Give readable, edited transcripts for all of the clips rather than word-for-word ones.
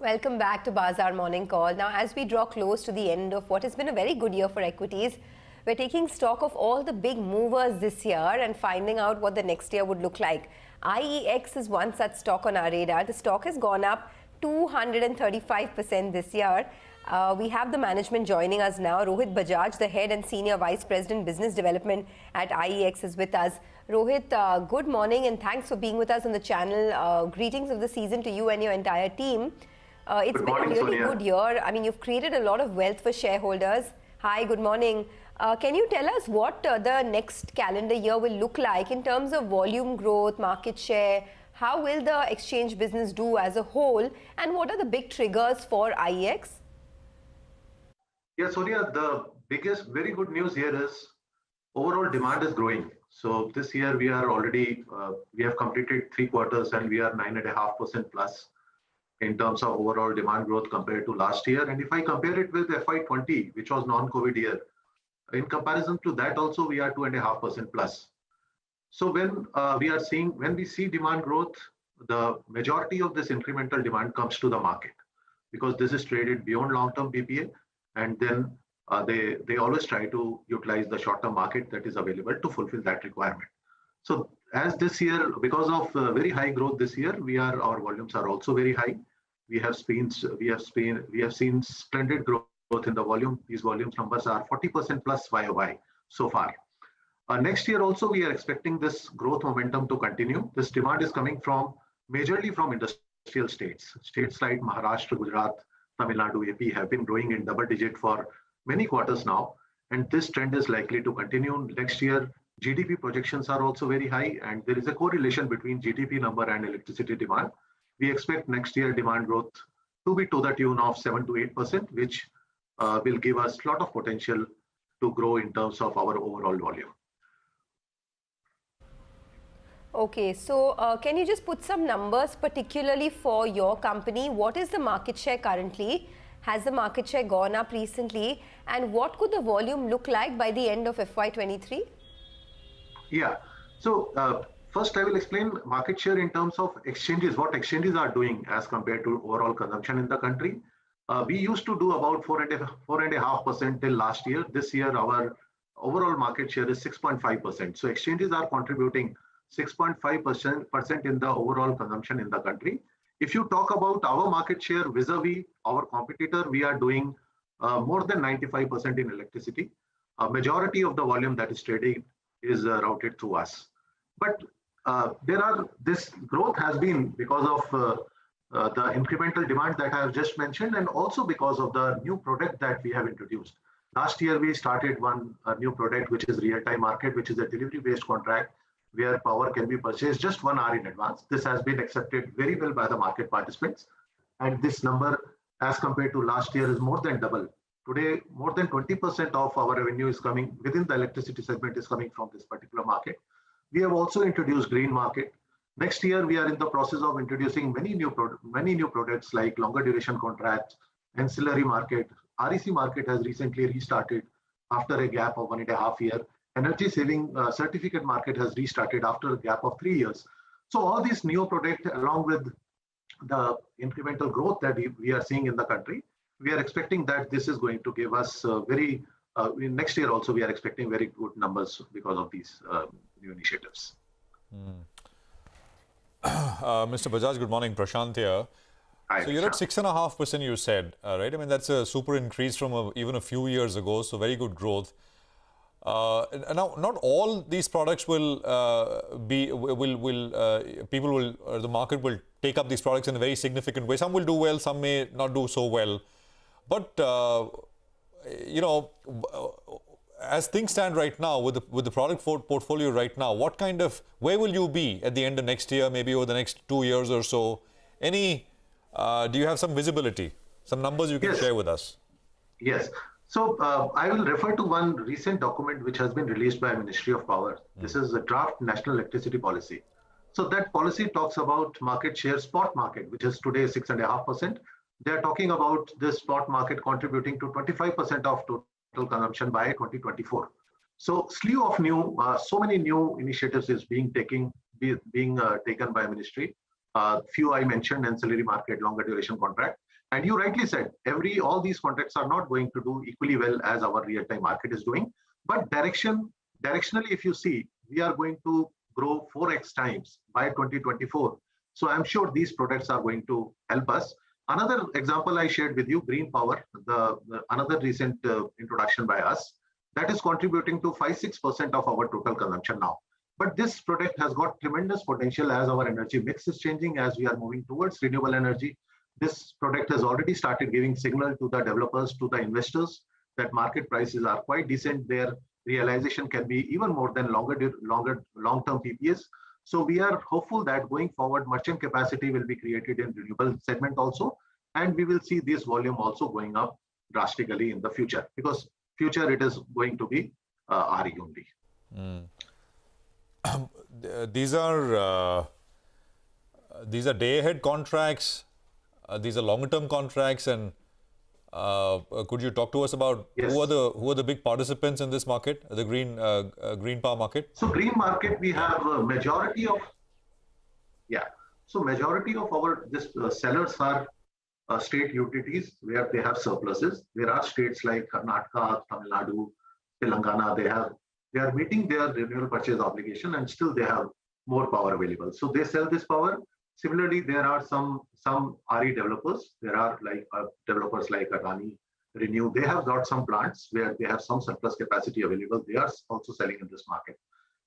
Welcome back to Bazaar Morning Call. Now, as we draw close to the end of what has been a very good year for equities, we're taking stock of all the big movers this year and finding out what the next year would look like. IEX is one such stock on our radar. The stock has gone up 235% this year. We have the management joining us now. Rohit Bajaj, the Head and Senior Vice President Business Development at IEX, is with us. Rohit, good morning and thanks for being with us on the channel. Greetings of the season to you and your entire team. It's been a really good year. I mean, you've created a lot of wealth for shareholders. Hi, good morning. Can you tell us what the next calendar year will look like in terms of volume growth, market share? How will the exchange business do as a whole? And what are the big triggers for IEX? Yeah, Sonia, the biggest, very good news here is overall demand is growing. So this year we are already, we have completed 3 quarters and we are 9.5% plus in terms of overall demand growth compared to last year. And if I compare it with FY20, which was non-COVID year, in comparison to that also we are 2.5% plus. So when we see demand growth, the majority of this incremental demand comes to the market because this is traded beyond long-term PPA, and then they always try to utilize the short-term market that is available to fulfill that requirement. So as this year, because of very high growth this year, our volumes are also very high. We have seen splendid growth in the volume. These volumes numbers are 40% plus YOY so far. Next year also we are expecting this growth momentum to continue. This demand is coming majorly from industrial states. States like Maharashtra, Gujarat, Tamil Nadu, AP have been growing in double digit for many quarters now, and this trend is likely to continue next year. GDP projections are also very high, and there is a correlation between GDP number and electricity demand. We expect next year demand growth to be to the tune of 7 to 8%, which will give us a lot of potential to grow in terms of our overall volume. Okay, so can you just put some numbers, particularly for your company? What is the market share currently? Has the market share gone up recently? And what could the volume look like by the end of FY23? Yeah, so first I will explain market share in terms of exchanges, what exchanges are doing as compared to overall consumption in the country. We used to do about 4.5% till last year. This year our overall market share is 6.5%. So exchanges are contributing 6.5% in the overall consumption in the country. If you talk about our market share vis-a-vis our competitor, we are doing more than 95% in electricity. A majority of the volume that is traded is routed through us. But this growth has been because of the incremental demand that I have just mentioned, and also because of the new product that we have introduced. Last year we started a new product, which is real-time market, which is a delivery-based contract where power can be purchased just 1 hour in advance. This has been accepted very well by the market participants. And this number as compared to last year is more than double. Today, more than 20% of our revenue is coming within the electricity segment is coming from this particular market. We have also introduced green market. Next year, we are in the process of introducing many new products like longer duration contracts, ancillary market. REC market has recently restarted after a gap of 1.5 years. Energy saving certificate market has restarted after a gap of 3 years. So all these new products, along with the incremental growth that we are seeing in the country, we are expecting that this is going to give us next year also we are expecting very good numbers because of these new initiatives. Mr. Bajaj, good morning. Prashant here. Hi, so you're at 6.5%, you said, right? I mean, that's a super increase from even a few years ago, so very good growth. Now, not all these products the market will take up these products in a very significant way. Some will do well, some may not do so well. But, as things stand right now, with the product portfolio right now, where will you be at the end of next year, maybe over the next 2 years or so? Do you have some visibility, some numbers you can share with us? Yes. So I will refer to one recent document which has been released by Ministry of Power. This is a draft National Electricity Policy. So that policy talks about market share, spot market, which is today 6.5%. They are talking about this spot market contributing to 25% of total consumption by 2024. So slew of so many new initiatives is being taken by Ministry. Few I mentioned, ancillary market, longer duration contract. And you rightly said, all these contracts are not going to do equally well as our real-time market is doing. But directionally, if you see, we are going to grow 4x times by 2024. So I'm sure these products are going to help us. Another example I shared with you, green power, another recent introduction by us, that is contributing to 5-6% of our total consumption now. But this product has got tremendous potential as our energy mix is changing, as we are moving towards renewable energy. This product has already started giving signal to the developers, to the investors, that market prices are quite decent. Their realization can be even more than long-term PPAs. So we are hopeful that going forward, merchant capacity will be created in renewable segment also, and we will see this volume also going up drastically in the future, because future it is going to be RE only. These are day-ahead contracts. These are longer-term contracts, and could you talk to us about who are the big participants in this market, the green power market? So green market, we have a majority of our sellers are state utilities where they have surpluses. There are states like Karnataka, Tamil Nadu, Telangana. They are meeting their renewable purchase obligation, and still they have more power available. So they sell this power. Similarly, there are some RE developers. There are developers like Adani, Renew. They have got some plants where they have some surplus capacity available. They are also selling in this market.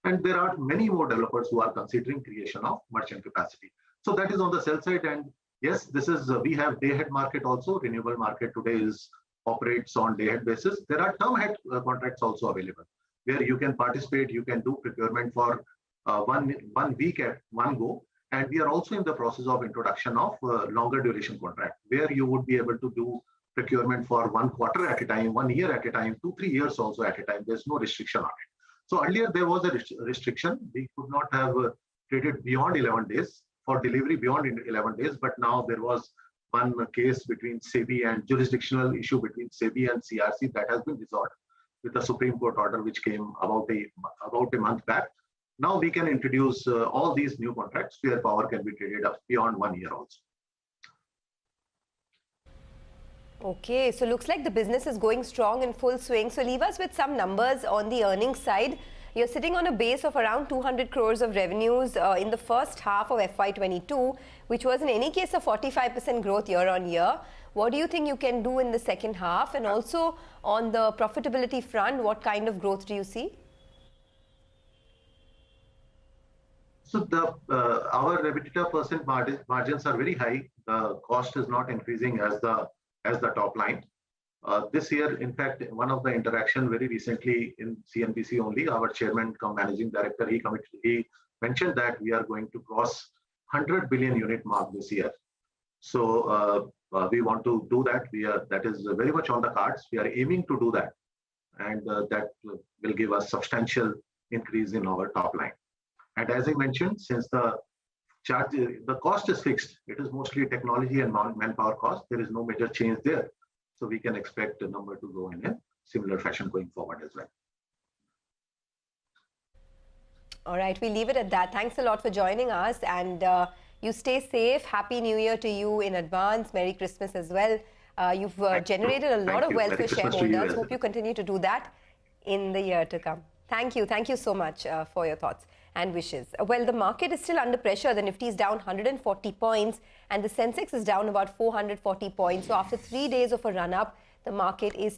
And there are many more developers who are considering creation of merchant capacity. So that is on the sell side. And yes, this is we have day-ahead market also. Renewable market today operates on day-ahead basis. There are term-ahead contracts also available, where you can participate, you can do procurement for 1 week at one go. And we are also in the process of introduction of longer duration contract, where you would be able to do procurement for 1 quarter at a time, 1 year at a time, 2-3 years also at a time. There's no restriction on it. So earlier there was a restriction. We could not have traded beyond 11 days for delivery beyond 11 days. But now there was one case between SEBI and jurisdictional issue between SEBI and CRC that has been resolved with the Supreme Court order, which came about a month back. Now we can introduce all these new contracts where power can be traded up beyond 1 year also. Okay, so looks like the business is going strong in full swing. So leave us with some numbers on the earnings side. You're sitting on a base of around 200 crores of revenues in the first half of FY22, which was in any case a 45% growth year on year. What do you think you can do in the second half? And also on the profitability front, what kind of growth do you see? So our EBITDA percent margins are very high. The cost is not increasing as the top line. This year, in fact, one of the interaction very recently in CNBC only, our chairman cum managing director, he mentioned that we are going to cross 100 billion unit mark this year. So we want to do that. That is very much on the cards. We are aiming to do that, and that will give us substantial increase in our top line. And as I mentioned, since the cost is fixed, it is mostly technology and manpower cost. There is no major change there. So we can expect the number to go in a similar fashion going forward as well. All right, we leave it at that. Thanks a lot for joining us, and you stay safe. Happy New Year to you in advance. Merry Christmas as well. You've generated a lot of wealth for shareholders. Hope you continue to do that in the year to come. Thank you. Thank you so much for your thoughts and wishes. Well, the market is still under pressure. The Nifty is down 140 points and the Sensex is down about 440 points. So after 3 days of a run-up, the market is